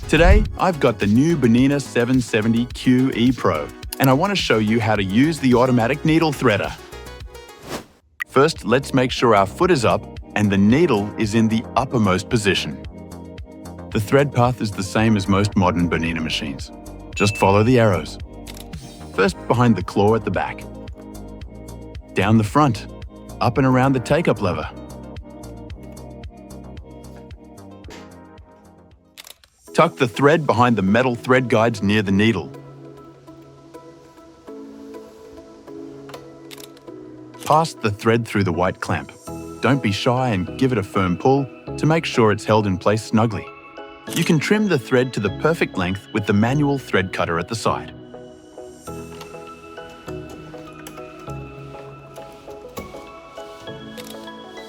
Today, I've got the new BERNINA 770Q E Pro, and I want to show you how to use the automatic needle threader. First, let's make sure our foot is up and the needle is in the uppermost position. The thread path is the same as most modern BERNINA machines. Just follow the arrows. First behind the claw at the back. Down the front, up and around the take-up lever. Tuck the thread behind the metal thread guides near the needle. Pass the thread through the white clamp. Don't be shy and give it a firm pull to make sure it's held in place snugly. You can trim the thread to the perfect length with the manual thread cutter at the side.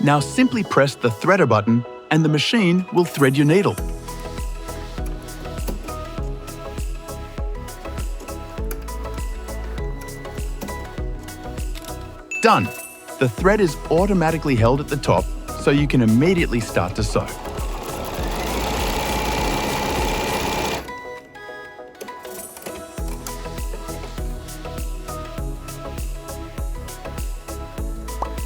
Now simply press the threader button and the machine will thread your needle. Done! The thread is automatically held at the top, so you can immediately start to sew.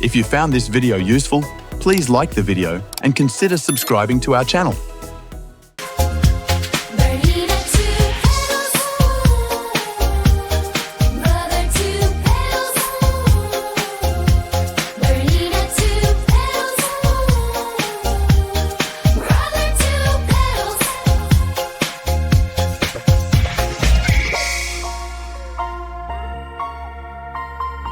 If you found this video useful, please like the video and consider subscribing to our channel.